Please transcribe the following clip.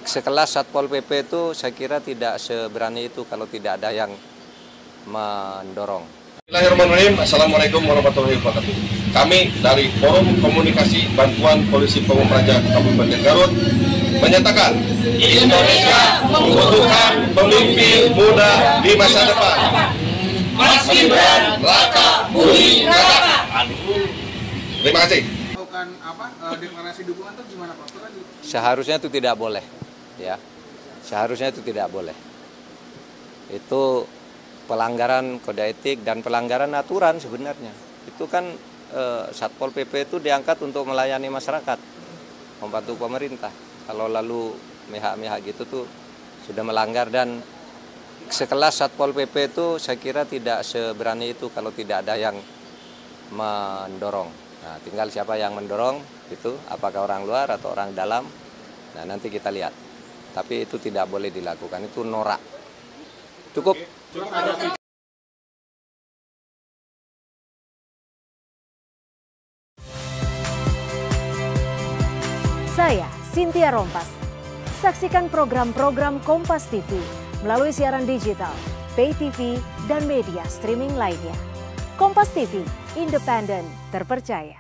sekelas Satpol PP itu saya kira tidak seberani itu kalau tidak ada yang mendorong. Bismillahirrahmanirrahim. Assalamualaikum warahmatullahi wabarakatuh. Kami dari Forum Komunikasi Bantuan Polisi Pamung Praja Kabupaten Garut menyatakan Indonesia membutuhkan pemimpin muda di masa depan. Mas Gibran Raka Buming Raka. Terima kasih. Deklarasi dukungan itu gimana Pak? Seharusnya itu tidak boleh, ya. Seharusnya itu tidak boleh. Itu pelanggaran kode etik dan pelanggaran aturan sebenarnya. Itu kan Satpol PP itu diangkat untuk melayani masyarakat, membantu pemerintah. Kalau lalu mihak-mihak gitu tuh sudah melanggar, dan sekelas Satpol PP itu saya kira tidak seberani itu kalau tidak ada yang mendorong. Nah, tinggal siapa yang mendorong itu, apakah orang luar atau orang dalam. Nah, nanti kita lihat. Tapi itu tidak boleh dilakukan, itu norak. Cukup. Saya Cynthia Rompas. Saksikan program-program Kompas TV melalui siaran digital, pay TV, dan media streaming lainnya. Kompas TV, independen, terpercaya.